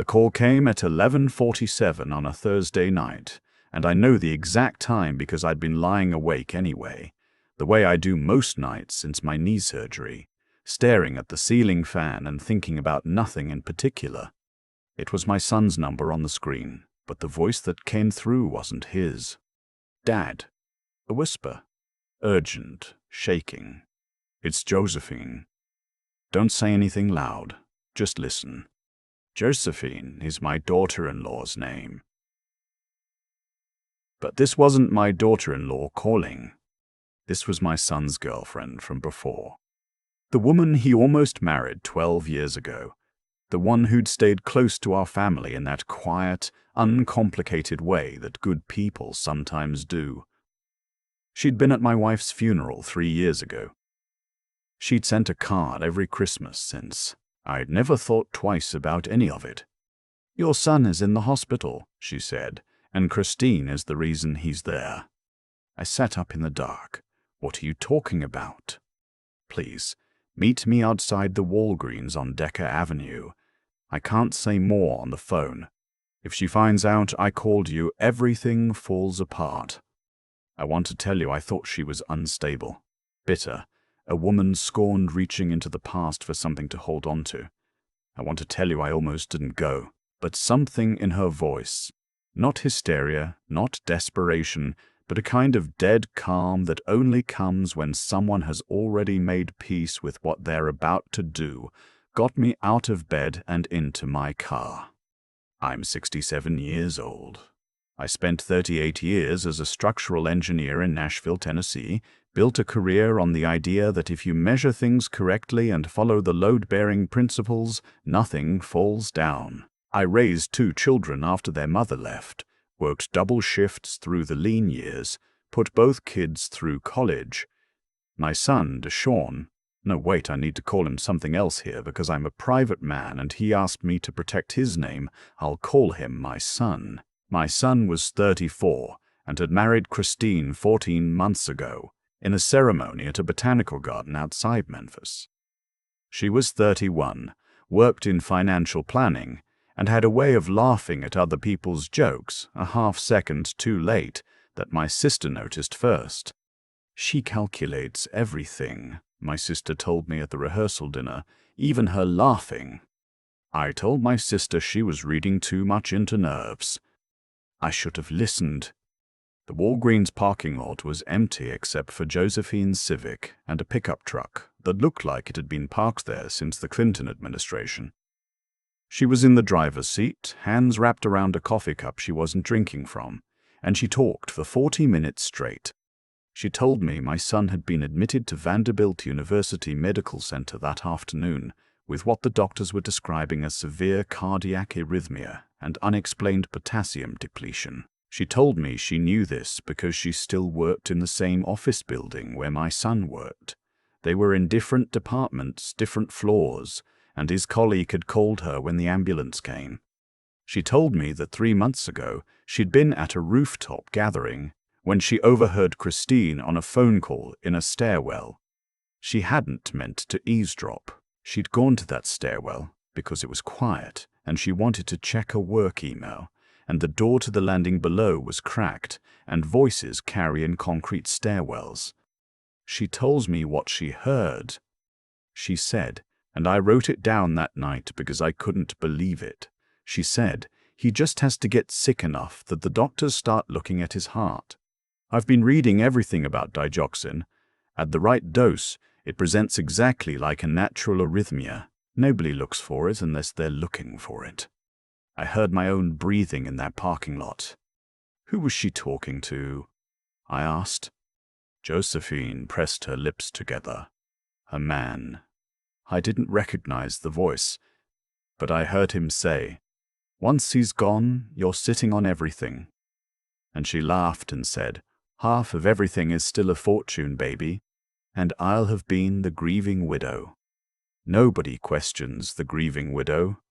The call came at 11:47 on a Thursday night, and I know the exact time because I'd been lying awake anyway, the way I do most nights since my knee surgery, staring at the ceiling fan and thinking about nothing in particular. It was my son's number on the screen, but the voice that came through wasn't his. "Dad." A whisper. Urgent, shaking. "It's Josephine." "Don't say anything loud. Just listen. Josephine is my daughter-in-law's name." But this wasn't my daughter-in-law calling. This was my son's girlfriend from before. The woman he almost married 12 years ago. The one who'd stayed close to our family in that quiet, uncomplicated way that good people sometimes do. She'd been at my wife's funeral 3 years ago. She'd sent a card every Christmas since. I'd never thought twice about any of it. "Your son is in the hospital," she said, "and Christine is the reason he's there." I sat up in the dark. "What are you talking about?" "Please, meet me outside the Walgreens on Decker Avenue. I can't say more on the phone. If she finds out I called you, everything falls apart. I want to tell you I thought she was unstable, bitter, a woman scorned reaching into the past for something to hold on to. I want to tell you I almost didn't go, but something in her voice, not hysteria, not desperation, but a kind of dead calm that only comes when someone has already made peace with what they're about to do, got me out of bed and into my car. I'm 67 years old. I spent 38 years as a structural engineer in Nashville, Tennessee, built a career on the idea that if you measure things correctly and follow the load-bearing principles, nothing falls down. I raised 2 children after their mother left, worked double shifts through the lean years, put both kids through college. My son, Deshaun, no wait, I need to call him something else here because I'm a private man and he asked me to protect his name. I'll call him my son. My son was 34 and had married Christine 14 months ago in a ceremony at a botanical garden outside Memphis. She was 31, worked in financial planning, and had a way of laughing at other people's jokes a half-second too late that my sister noticed first. "She calculates everything," my sister told me at the rehearsal dinner, "even her laughing." I told my sister she was reading too much into nerves. I should have listened. The Walgreens parking lot was empty except for Josephine's Civic and a pickup truck that looked like it had been parked there since the Clinton administration. She was in the driver's seat, hands wrapped around a coffee cup she wasn't drinking from, and she talked for 40 minutes straight. She told me my son had been admitted to Vanderbilt University Medical Center that afternoon with what the doctors were describing as severe cardiac arrhythmia and unexplained potassium depletion. She told me she knew this because she still worked in the same office building where my son worked. They were in different departments, different floors, and his colleague had called her when the ambulance came. She told me that 3 months ago she'd been at a rooftop gathering when she overheard Christine on a phone call in a stairwell. She hadn't meant to eavesdrop. She'd gone to that stairwell because it was quiet and she wanted to check a work email, and the door to the landing below was cracked and voices carry in concrete stairwells. She told me what she heard. She said, and I wrote it down that night because I couldn't believe it. She said, he just has to get sick enough that the doctors start looking at his heart. I've been reading everything about digoxin. At the right dose, it presents exactly like a natural arrhythmia. Nobody looks for it unless they're looking for it. I heard my own breathing in that parking lot. Who was she talking to? I asked. Josephine pressed her lips together. A man. I didn't recognize the voice, but I heard him say, "Once he's gone, you're sitting on everything." And she laughed and said, "Half of everything is still a fortune, baby, and I'll have been the grieving widow." Nobody questions the grieving widow.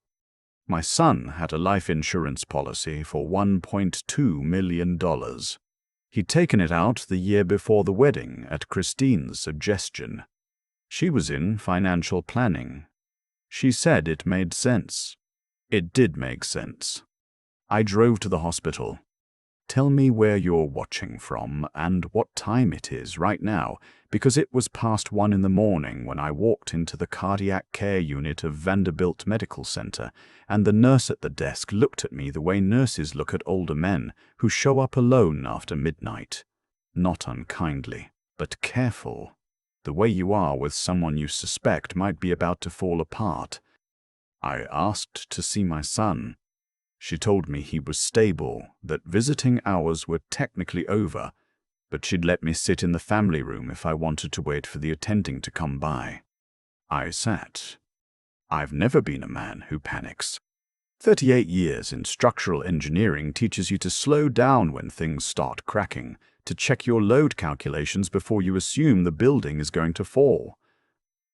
My son had a life insurance policy for $1.2 million. He'd taken it out the year before the wedding at Christine's suggestion. She was in financial planning. She said it made sense. It did make sense. I drove to the hospital. Tell me where you're watching from and what time it is right now, because it was past 1 in the morning when I walked into the cardiac care unit of Vanderbilt Medical Center, and the nurse at the desk looked at me the way nurses look at older men who show up alone after midnight. Not unkindly, but careful. The way you are with someone you suspect might be about to fall apart. I asked to see my son. She told me he was stable, that visiting hours were technically over, but she'd let me sit in the family room if I wanted to wait for the attending to come by. I sat. I've never been a man who panics. 38 years in structural engineering teaches you to slow down when things start cracking, to check your load calculations before you assume the building is going to fall.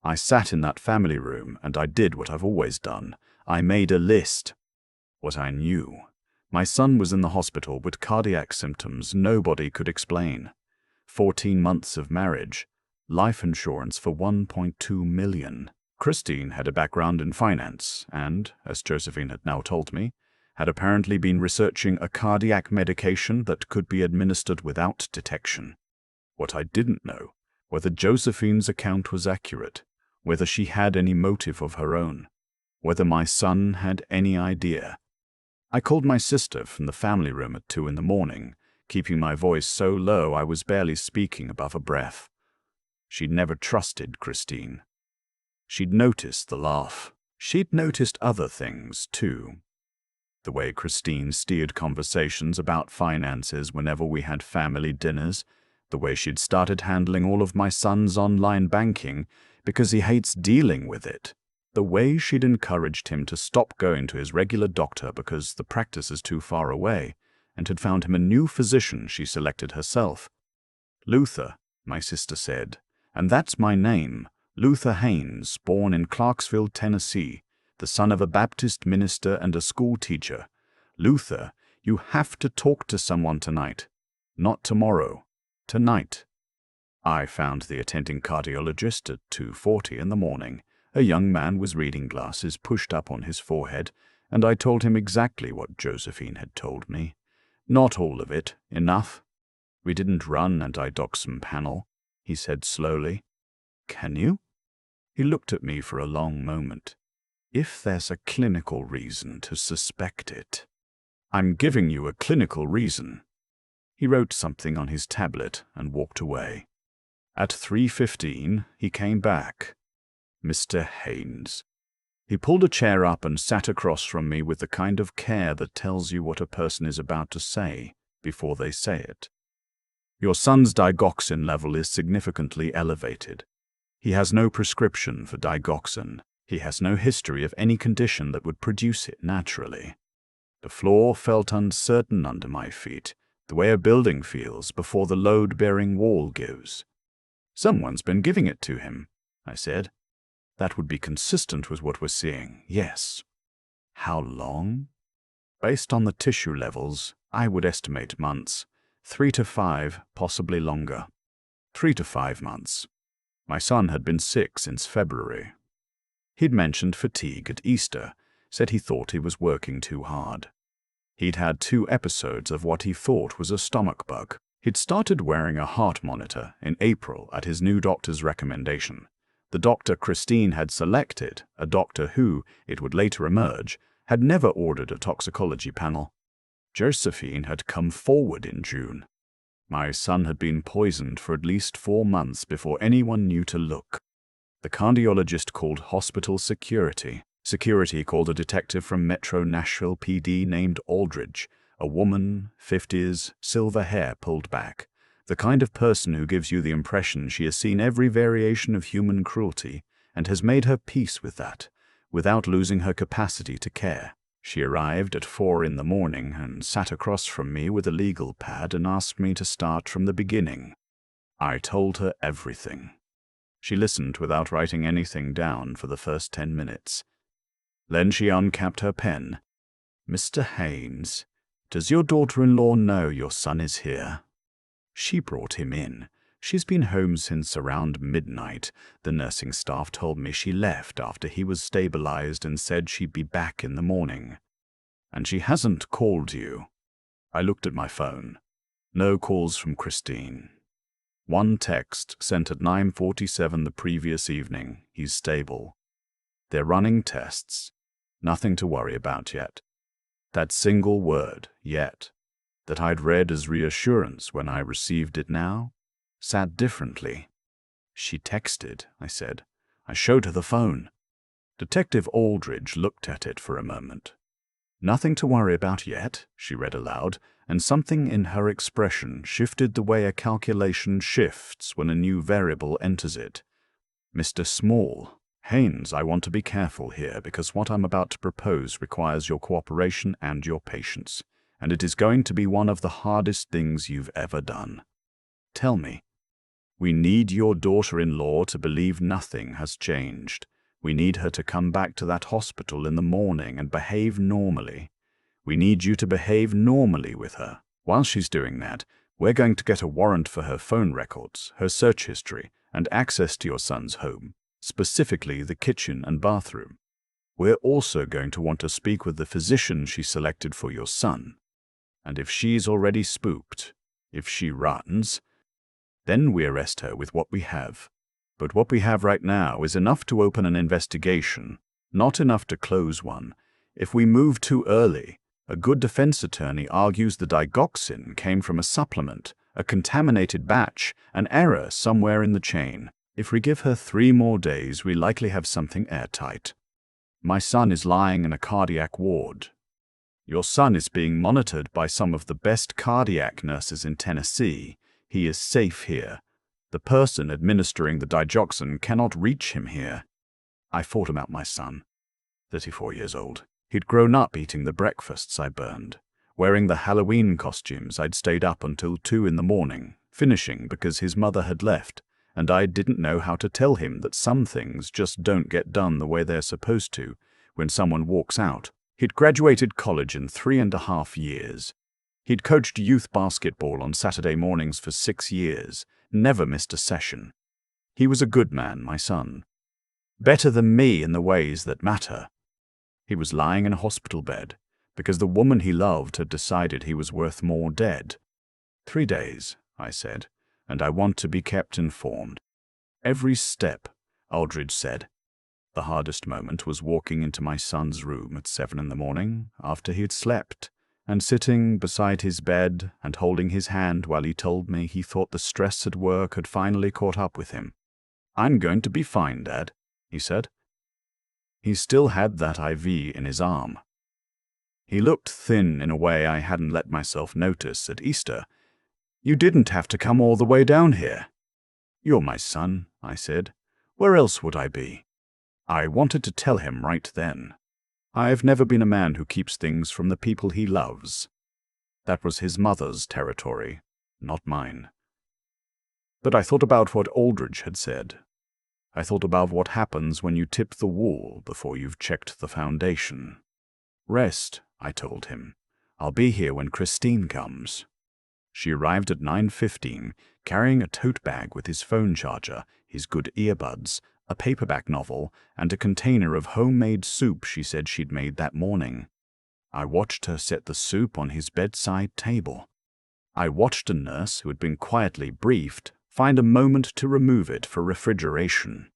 I sat in that family room and I did what I've always done. I made a list. What I knew. My son was in the hospital with cardiac symptoms nobody could explain. 14 months of marriage. Life insurance for $1.2 million. Christine had a background in finance and, as Josephine had now told me, had apparently been researching a cardiac medication that could be administered without detection. What I didn't know, whether Josephine's account was accurate, whether she had any motive of her own, whether my son had any idea. I called my sister from the family room at 2 in the morning, keeping my voice so low I was barely speaking above a breath. She'd never trusted Christine. She'd noticed the laugh. She'd noticed other things, too. The way Christine steered conversations about finances whenever we had family dinners, the way she'd started handling all of my son's online banking because he hates dealing with it, the way she'd encouraged him to stop going to his regular doctor because the practice is too far away, and had found him a new physician she selected herself. Luther, my sister said, and that's my name, Luther Haynes, born in Clarksville, Tennessee, the son of a Baptist minister and a school teacher. Luther, you have to talk to someone tonight. Not tomorrow. Tonight. I found the attending cardiologist at 2:40 in the morning. A young man with reading glasses pushed up on his forehead, and I told him exactly what Josephine had told me. Not all of it. Enough. We didn't run anti-doxum panel, he said slowly. Can you? He looked at me for a long moment. If there's a clinical reason to suspect it. I'm giving you a clinical reason. He wrote something on his tablet and walked away. At 3:15, he came back. Mr. Haynes. He pulled a chair up and sat across from me with the kind of care that tells you what a person is about to say before they say it. Your son's digoxin level is significantly elevated. He has no prescription for digoxin. He has no history of any condition that would produce it naturally. The floor felt uncertain under my feet, the way a building feels before the load-bearing wall gives. Someone's been giving it to him, I said. That would be consistent with what we're seeing, yes. How long? Based on the tissue levels, I would estimate months. 3 to 5, possibly longer. 3 to 5 months. My son had been sick since February. He'd mentioned fatigue at Easter, said he thought he was working too hard. He'd had 2 episodes of what he thought was a stomach bug. He'd started wearing a heart monitor in April at his new doctor's recommendation. The doctor Christine had selected, a doctor who, it would later emerge, had never ordered a toxicology panel. Josephine had come forward in June. My son had been poisoned for at least 4 months before anyone knew to look. The cardiologist called hospital security. Security called a detective from Metro Nashville PD named Aldridge, a woman, 50s, silver hair pulled back, the kind of person who gives you the impression she has seen every variation of human cruelty and has made her peace with that, without losing her capacity to care. She arrived at 4 in the morning and sat across from me with a legal pad and asked me to start from the beginning. I told her everything. She listened without writing anything down for the first 10 minutes. Then she uncapped her pen. Mr. Haynes, does your daughter-in-law know your son is here? She brought him in. She's been home since around midnight. The nursing staff told me she left after he was stabilized and said she'd be back in the morning. And she hasn't called you. I looked at my phone. No calls from Christine. One text sent at 9:47 the previous evening. He's stable. They're running tests. Nothing to worry about yet. That single word, yet, that I'd read as reassurance when I received it now, sat differently. She texted, I said. I showed her the phone. Detective Aldridge looked at it for a moment. Nothing to worry about yet, she read aloud, and something in her expression shifted the way a calculation shifts when a new variable enters it. Mr. Small, Haynes, I want to be careful here because what I'm about to propose requires your cooperation and your patience, and it is going to be one of the hardest things you've ever done. Tell me. We need your daughter-in-law to believe nothing has changed. We need her to come back to that hospital in the morning and behave normally. We need you to behave normally with her. While she's doing that, we're going to get a warrant for her phone records, her search history, and access to your son's home, specifically the kitchen and bathroom. We're also going to want to speak with the physician she selected for your son. And if she's already spooked, if she runs, then we arrest her with what we have. But what we have right now is enough to open an investigation, not enough to close one. If we move too early, a good defense attorney argues the digoxin came from a supplement, a contaminated batch, an error somewhere in the chain. If we give her 3 more days, we likely have something airtight. My son is lying in a cardiac ward. Your son is being monitored by some of the best cardiac nurses in Tennessee. He is safe here. The person administering the digoxin cannot reach him here. I thought about my son, 34 years old. He'd grown up eating the breakfasts I burned, wearing the Halloween costumes I'd stayed up until 2 in the morning, finishing because his mother had left, and I didn't know how to tell him that some things just don't get done the way they're supposed to when someone walks out. He'd graduated college in 3.5 years. He'd coached youth basketball on Saturday mornings for 6 years, never missed a session. He was a good man, my son. Better than me in the ways that matter. He was lying in a hospital bed because the woman he loved had decided he was worth more dead. 3 days, I said, and I want to be kept informed. Every step, Aldridge said. The hardest moment was walking into my son's room at 7 in the morning after he had slept, and sitting beside his bed and holding his hand while he told me he thought the stress at work had finally caught up with him. I'm going to be fine, Dad, he said. He still had that IV in his arm. He looked thin in a way I hadn't let myself notice at Easter. You didn't have to come all the way down here. You're my son, I said. Where else would I be? I wanted to tell him right then. I've never been a man who keeps things from the people he loves. That was his mother's territory, not mine. But I thought about what Aldridge had said. I thought about what happens when you tip the wall before you've checked the foundation. Rest, I told him. I'll be here when Christine comes. She arrived at 9:15, carrying a tote bag with his phone charger, his good earbuds, a paperback novel, and a container of homemade soup she said she'd made that morning. I watched her set the soup on his bedside table. I watched a nurse who had been quietly briefed find a moment to remove it for refrigeration.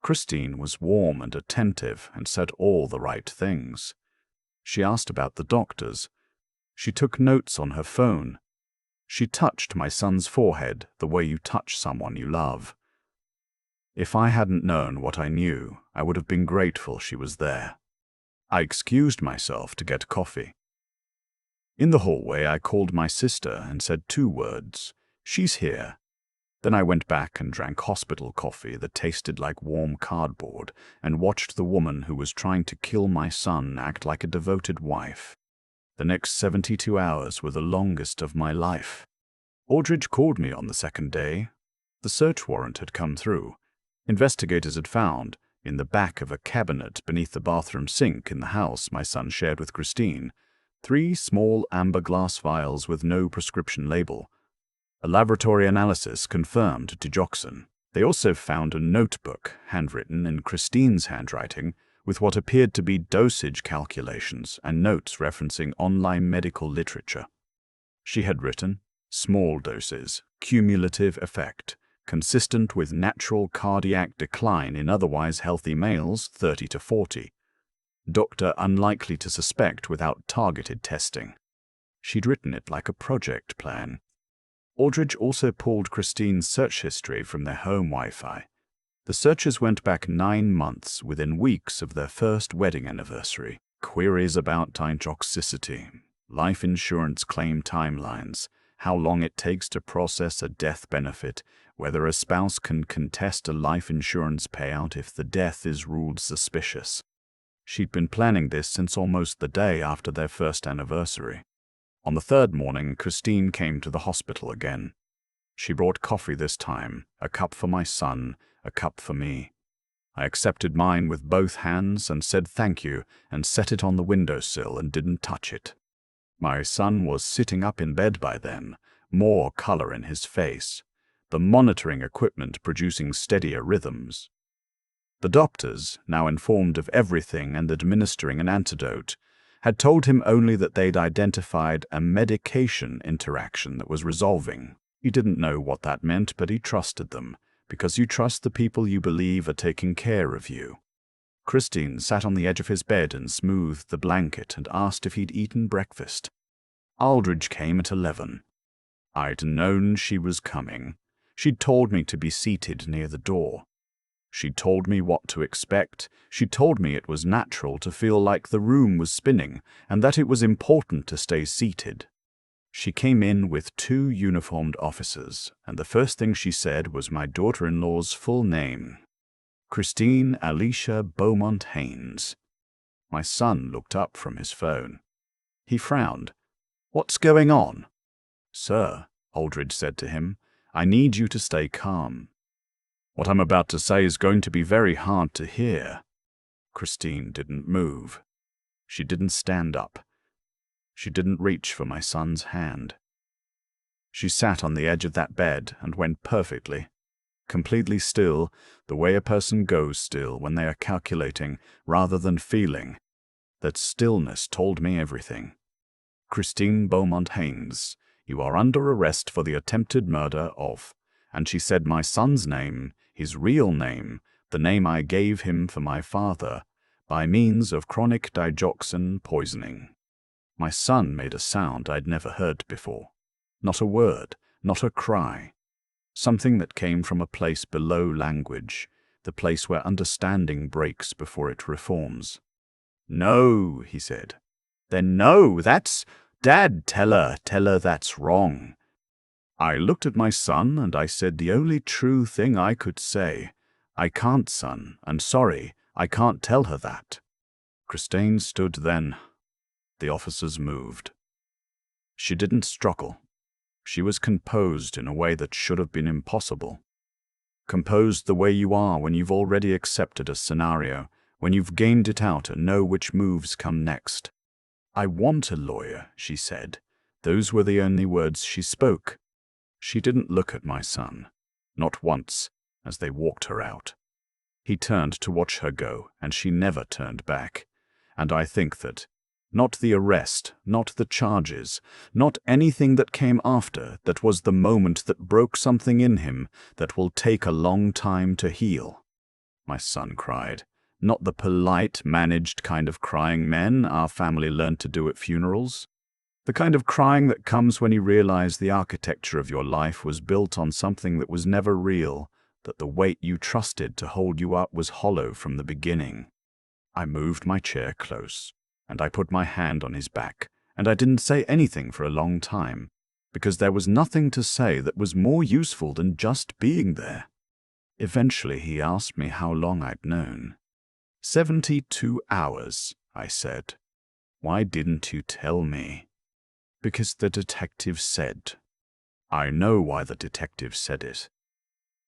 Christine was warm and attentive and said all the right things. She asked about the doctors. She took notes on her phone. She touched my son's forehead the way you touch someone you love. If I hadn't known what I knew, I would have been grateful she was there. I excused myself to get coffee. In the hallway, I called my sister and said 2 words, "She's here." Then I went back and drank hospital coffee that tasted like warm cardboard and watched the woman who was trying to kill my son act like a devoted wife. The next 72 hours were the longest of my life. Aldridge called me on the 2nd day. The search warrant had come through. Investigators had found, in the back of a cabinet beneath the bathroom sink in the house my son shared with Christine, 3 small amber glass vials with no prescription label. A laboratory analysis confirmed digoxin. They also found a notebook, handwritten in Christine's handwriting, with what appeared to be dosage calculations and notes referencing online medical literature. She had written, "Small doses, cumulative effect, consistent with natural cardiac decline in otherwise healthy males 30 to 40. Doctor unlikely to suspect without targeted testing." She'd written it like a project plan. Aldridge also pulled Christine's search history from their home Wi-Fi. The searches went back 9 months within weeks of their first wedding anniversary. Queries about toxicity, life insurance claim timelines, how long it takes to process a death benefit, whether a spouse can contest a life insurance payout if the death is ruled suspicious. She'd been planning this since almost the day after their first anniversary. On the third morning, Christine came to the hospital again. She brought coffee this time, a cup for my son, a cup for me. I accepted mine with both hands and said thank you and set it on the windowsill and didn't touch it. My son was sitting up in bed by then, more color in his face, the monitoring equipment producing steadier rhythms. The doctors, now informed of everything and administering an antidote, had told him only that they'd identified a medication interaction that was resolving. He didn't know what that meant, but he trusted them, because you trust the people you believe are taking care of you. Christine sat on the edge of his bed and smoothed the blanket and asked if he'd eaten breakfast. Aldridge came at 11. I'd known she was coming. She'd told me to be seated near the door. She'd told me what to expect. She'd told me it was natural to feel like the room was spinning and that it was important to stay seated. She came in with 2 uniformed officers, and the first thing she said was my daughter-in-law's full name, Christine Alicia Beaumont Haynes. My son looked up from his phone. He frowned. "What's going on?" "Sir," Aldridge said to him, "I need you to stay calm. What I'm about to say is going to be very hard to hear." Christine didn't move. She didn't stand up. She didn't reach for my son's hand. She sat on the edge of that bed and went perfectly, completely still, the way a person goes still when they are calculating rather than feeling. That stillness told me everything. "Christine Beaumont Haynes, you are under arrest for the attempted murder of," and she said my son's name, his real name, the name I gave him for my father, by means of chronic digoxin poisoning. My son made a sound I'd never heard before. Not a word, not a cry. Something that came from a place below language, the place where understanding breaks before it reforms. "No," he said. "Then no, that's... Dad, tell her that's wrong." I looked at my son and I said the only true thing I could say. "I can't, son, I'm sorry, I can't tell her that." Christine stood then. The officers moved. She didn't struggle. She was composed in a way that should have been impossible. Composed the way you are when you've already accepted a scenario, when you've gamed it out and know which moves come next. "I want a lawyer," she said. Those were the only words she spoke. She didn't look at my son, not once, as they walked her out. He turned to watch her go, and she never turned back. And I think that, not the arrest, not the charges, not anything that came after, that was the moment that broke something in him that will take a long time to heal. My son cried. Not the polite, managed kind of crying men our family learned to do at funerals. The kind of crying that comes when you realize the architecture of your life was built on something that was never real, that the weight you trusted to hold you up was hollow from the beginning. I moved my chair close, and I put my hand on his back, and I didn't say anything for a long time, because there was nothing to say that was more useful than just being there. Eventually he asked me how long I'd known. 72 hours, I said. "Why didn't you tell me?" "Because the detective said." "I know why the detective said it."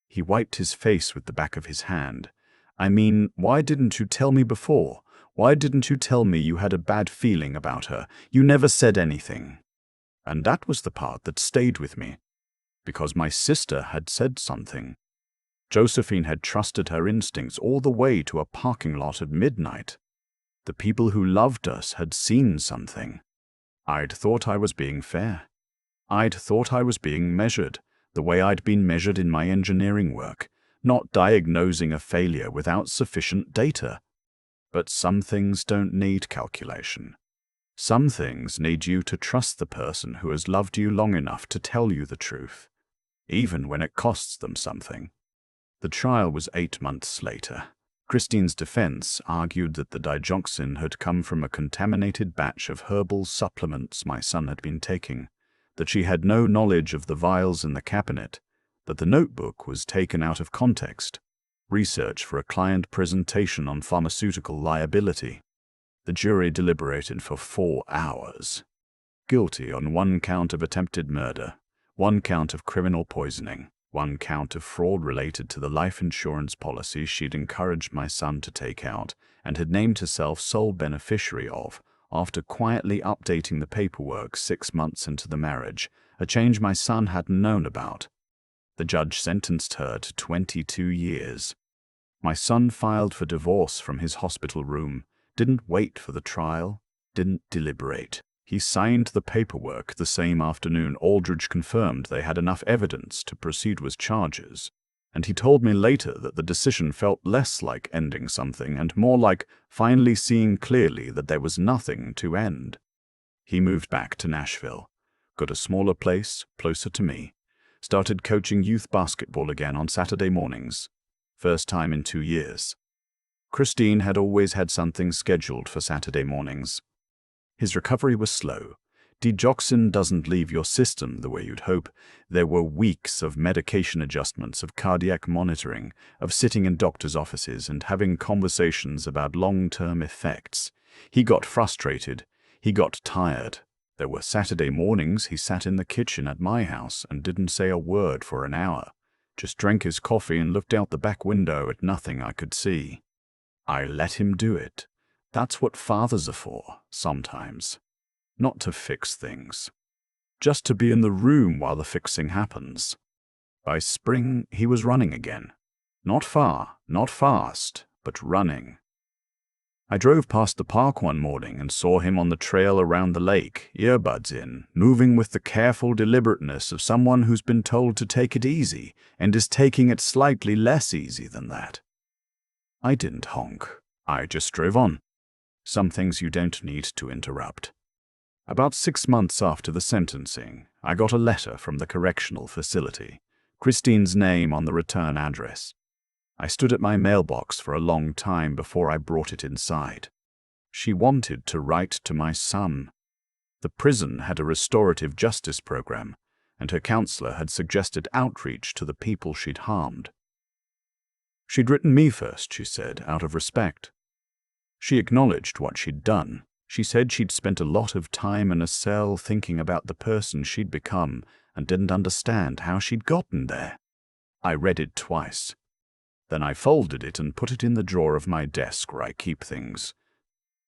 He wiped his face with the back of his hand. "I mean, why didn't you tell me before? Why didn't you tell me you had a bad feeling about her? You never said anything." And that was the part that stayed with me. Because my sister had said something. Josephine had trusted her instincts all the way to a parking lot at midnight. The people who loved us had seen something. I'd thought I was being fair. I'd thought I was being measured, the way I'd been measured in my engineering work, not diagnosing a failure without sufficient data. But some things don't need calculation. Some things need you to trust the person who has loved you long enough to tell you the truth, even when it costs them something. The trial was 8 months later. Christine's defense argued that the digoxin had come from a contaminated batch of herbal supplements my son had been taking, that she had no knowledge of the vials in the cabinet, that the notebook was taken out of context, research for a client presentation on pharmaceutical liability. The jury deliberated for 4 hours. Guilty on 1 count of attempted murder, 1 count of criminal poisoning, 1 count of fraud related to the life insurance policy she'd encouraged my son to take out and had named herself sole beneficiary of, after quietly updating the paperwork 6 months into the marriage, a change my son hadn't known about. The judge sentenced her to 22 years. My son filed for divorce from his hospital room, didn't wait for the trial, didn't deliberate. He signed the paperwork the same afternoon Aldridge confirmed they had enough evidence to proceed with charges, and he told me later that the decision felt less like ending something and more like finally seeing clearly that there was nothing to end. He moved back to Nashville, got a smaller place, closer to me, started coaching youth basketball again on Saturday mornings. First time in 2 years. Christine had always had something scheduled for Saturday mornings. His recovery was slow. Digoxin doesn't leave your system the way you'd hope. There were weeks of medication adjustments, of cardiac monitoring, of sitting in doctors' offices and having conversations about long-term effects. He got frustrated. He got tired. There were Saturday mornings he sat in the kitchen at my house and didn't say a word for an hour. Just drank his coffee and looked out the back window at nothing I could see. I let him do it. That's what fathers are for, sometimes. Not to fix things. Just to be in the room while the fixing happens. By spring, he was running again. Not far, not fast, but running. I drove past the park one morning and saw him on the trail around the lake, earbuds in, moving with the careful deliberateness of someone who's been told to take it easy and is taking it slightly less easy than that. I didn't honk. I just drove on. Some things you don't need to interrupt. About 6 months after the sentencing, I got a letter from the correctional facility, Christine's name on the return address. I stood at my mailbox for a long time before I brought it inside. She wanted to write to my son. The prison had a restorative justice program, and her counselor had suggested outreach to the people she'd harmed. She'd written me first, she said, out of respect. She acknowledged what she'd done. She said she'd spent a lot of time in a cell thinking about the person she'd become and didn't understand how she'd gotten there. I read it twice. Then I folded it and put it in the drawer of my desk where I keep things.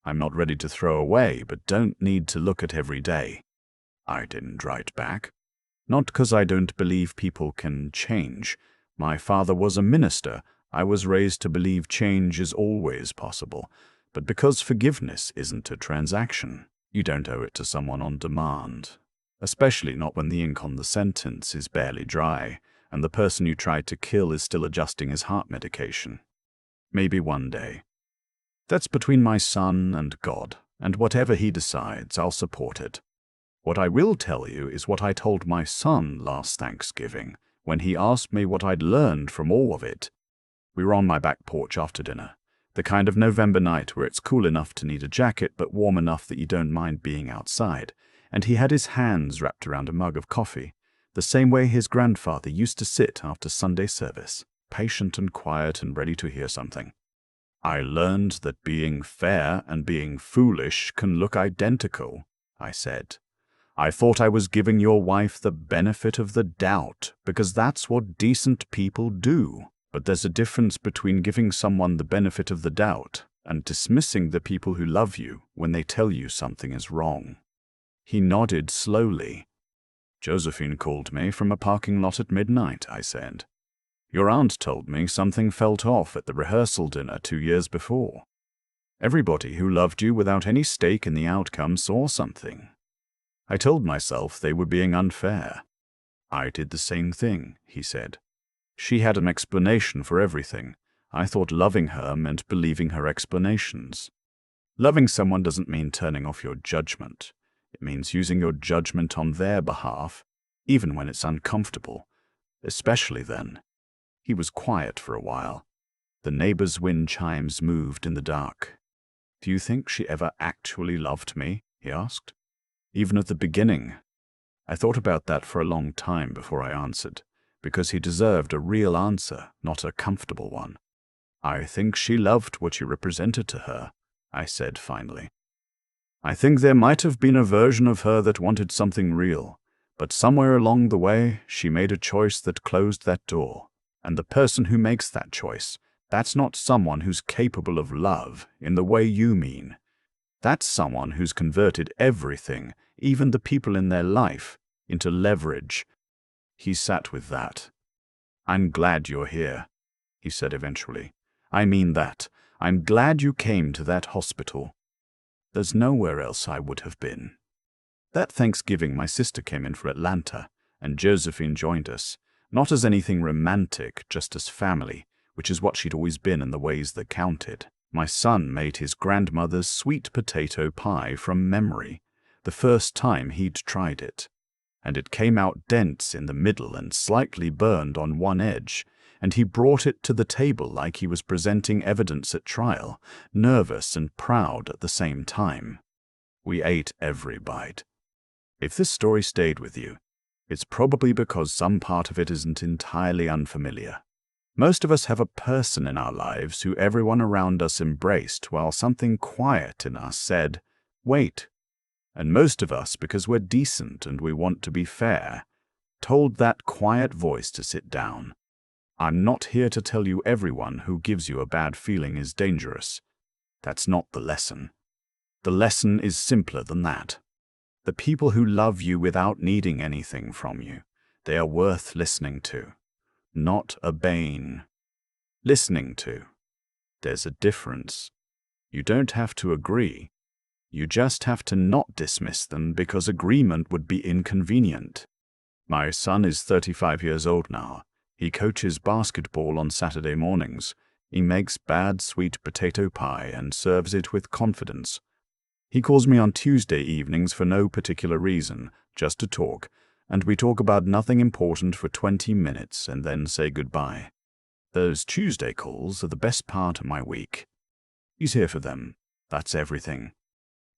I'm not ready to throw away, but don't need to look at every day. I didn't write back. Not because I don't believe people can change. My father was a minister. I was raised to believe change is always possible. But because forgiveness isn't a transaction, you don't owe it to someone on demand. Especially not when the ink on the sentence is barely dry, and the person you tried to kill is still adjusting his heart medication. Maybe one day. That's between my son and God, and whatever he decides, I'll support it. What I will tell you is what I told my son last Thanksgiving, when he asked me what I'd learned from all of it. We were on my back porch after dinner, the kind of November night where it's cool enough to need a jacket but warm enough that you don't mind being outside, and he had his hands wrapped around a mug of coffee, the same way his grandfather used to sit after Sunday service, patient and quiet and ready to hear something. I learned that being fair and being foolish can look identical, I said. I thought I was giving your wife the benefit of the doubt, because that's what decent people do. But there's a difference between giving someone the benefit of the doubt and dismissing the people who love you when they tell you something is wrong. He nodded slowly. Josephine called me from a parking lot at midnight, I said. Your aunt told me something felt off at the rehearsal dinner 2 years before. Everybody who loved you without any stake in the outcome saw something. I told myself they were being unfair. I did the same thing, he said. She had an explanation for everything. I thought loving her meant believing her explanations. Loving someone doesn't mean turning off your judgment. It means using your judgment on their behalf, even when it's uncomfortable, especially then. He was quiet for a while. The neighbor's wind chimes moved in the dark. Do you think she ever actually loved me? He asked. Even at the beginning. I thought about that for a long time before I answered, because he deserved a real answer, not a comfortable one. I think she loved what you represented to her, I said finally. I think there might have been a version of her that wanted something real, but somewhere along the way, she made a choice that closed that door. And the person who makes that choice, that's not someone who's capable of love in the way you mean. That's someone who's converted everything, even the people in their life, into leverage. He sat with that. I'm glad you're here, he said eventually. I mean that. I'm glad you came to that hospital. There's nowhere else I would have been. That Thanksgiving, my sister came in for Atlanta, and Josephine joined us. Not as anything romantic, just as family, which is what she'd always been in the ways that counted. My son made his grandmother's sweet potato pie from memory, the first time he'd tried it. And it came out dense in the middle and slightly burned on one edge, and he brought it to the table like he was presenting evidence at trial, nervous and proud at the same time. We ate every bite. If this story stayed with you, it's probably because some part of it isn't entirely unfamiliar. Most of us have a person in our lives who everyone around us embraced while something quiet in us said, wait. And most of us, because we're decent and we want to be fair, told that quiet voice to sit down. I'm not here to tell you everyone who gives you a bad feeling is dangerous. That's not the lesson. The lesson is simpler than that. The people who love you without needing anything from you, they are worth listening to, not obeying. Listening to. There's a difference. You don't have to agree. You just have to not dismiss them because agreement would be inconvenient. My son is 35 years old now. He coaches basketball on Saturday mornings. He makes bad sweet potato pie and serves it with confidence. He calls me on Tuesday evenings for no particular reason, just to talk, and we talk about nothing important for 20 minutes and then say goodbye. Those Tuesday calls are the best part of my week. He's here for them. That's everything.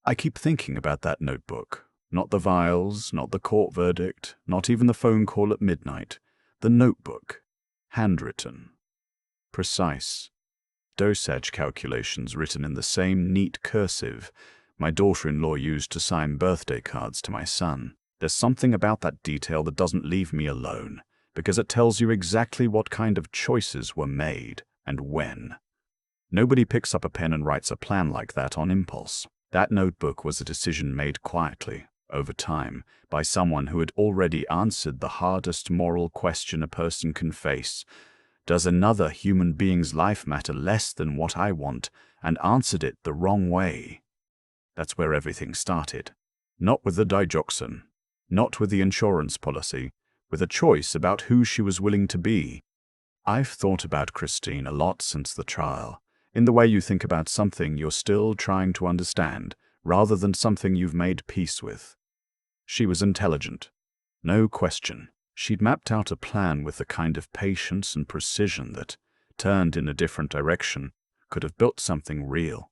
I keep thinking about that notebook. Not the vials, not the court verdict, not even the phone call at midnight. The notebook. Handwritten. Precise. Dosage calculations written in the same neat cursive my daughter-in-law used to sign birthday cards to my son. There's something about that detail that doesn't leave me alone, because it tells you exactly what kind of choices were made and when. Nobody picks up a pen and writes a plan like that on impulse. That notebook was a decision made quietly, over time, by someone who had already answered the hardest moral question a person can face. Does another human being's life matter less than what I want? And answered it the wrong way. That's where everything started. Not with the digoxin, not with the insurance policy, with a choice about who she was willing to be. I've thought about Christine a lot since the trial, in the way you think about something you're still trying to understand, rather than something you've made peace with. She was intelligent. No question. She'd mapped out a plan with the kind of patience and precision that, turned in a different direction, could have built something real.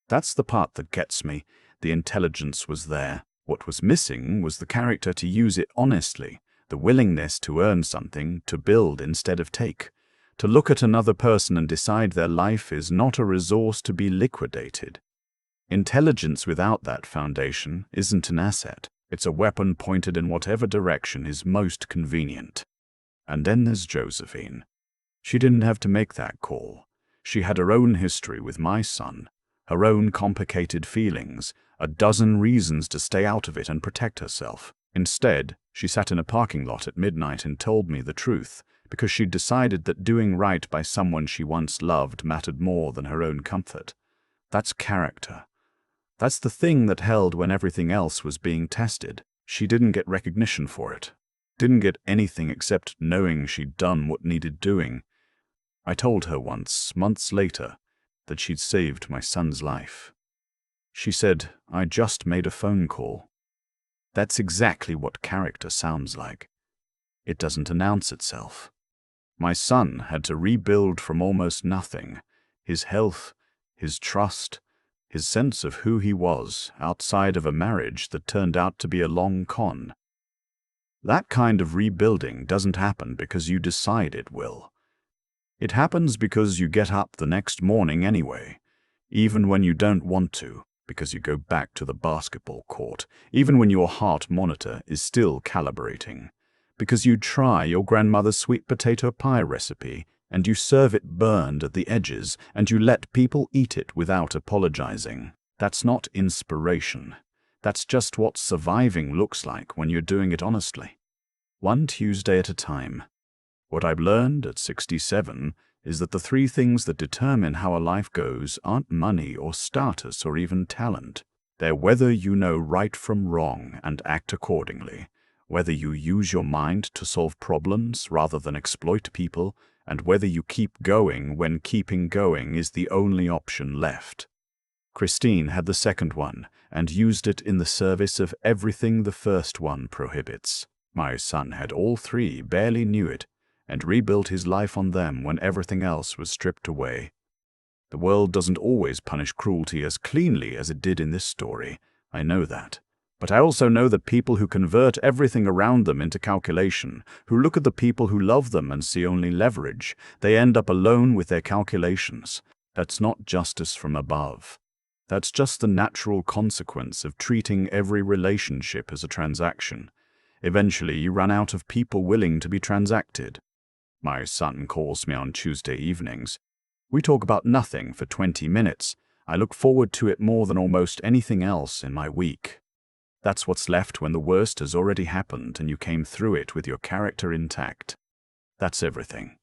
That's the part that gets me. The intelligence was there. What was missing was the character to use it honestly, the willingness to earn something, to build instead of take, to look at another person and decide their life is not a resource to be liquidated. Intelligence without that foundation isn't an asset. It's a weapon pointed in whatever direction is most convenient. And then there's Josephine. She didn't have to make that call. She had her own history with my son, her own complicated feelings, a dozen reasons to stay out of it and protect herself. Instead, She sat in a parking lot at midnight and told me the truth, because she'd decided that doing right by someone she once loved mattered more than her own comfort. That's character. That's the thing that held when everything else was being tested. She didn't get recognition for it. Didn't get anything except knowing she'd done what needed doing. I told her once, months later, that she'd saved my son's life. She said, "I just made a phone call." That's exactly what character sounds like. It doesn't announce itself. My son had to rebuild from almost nothing. His health, his trust, his sense of who he was outside of a marriage that turned out to be a long con. That kind of rebuilding doesn't happen because you decide it will. It happens because you get up the next morning anyway, even when you don't want to, because you go back to the basketball court, even when your heart monitor is still calibrating, because you try your grandmother's sweet potato pie recipe and you serve it burned at the edges and you let people eat it without apologizing. That's not inspiration. That's just what surviving looks like when you're doing it honestly. One Tuesday at a time. What I've learned at 67 is that the three things that determine how a life goes aren't money or status or even talent. They're whether you know right from wrong and act accordingly, whether you use your mind to solve problems rather than exploit people, and whether you keep going when keeping going is the only option left. Christine had the second one and used it in the service of everything the first one prohibits. My son had all three, barely knew it, and rebuilt his life on them when everything else was stripped away. The world doesn't always punish cruelty as cleanly as it did in this story. I know that. But I also know that people who convert everything around them into calculation, who look at the people who love them and see only leverage, they end up alone with their calculations. That's not justice from above. That's just the natural consequence of treating every relationship as a transaction. Eventually, you run out of people willing to be transacted. My son calls me on Tuesday evenings. We talk about nothing for 20 minutes. I look forward to it more than almost anything else in my week. That's what's left when the worst has already happened and you came through it with your character intact. That's everything.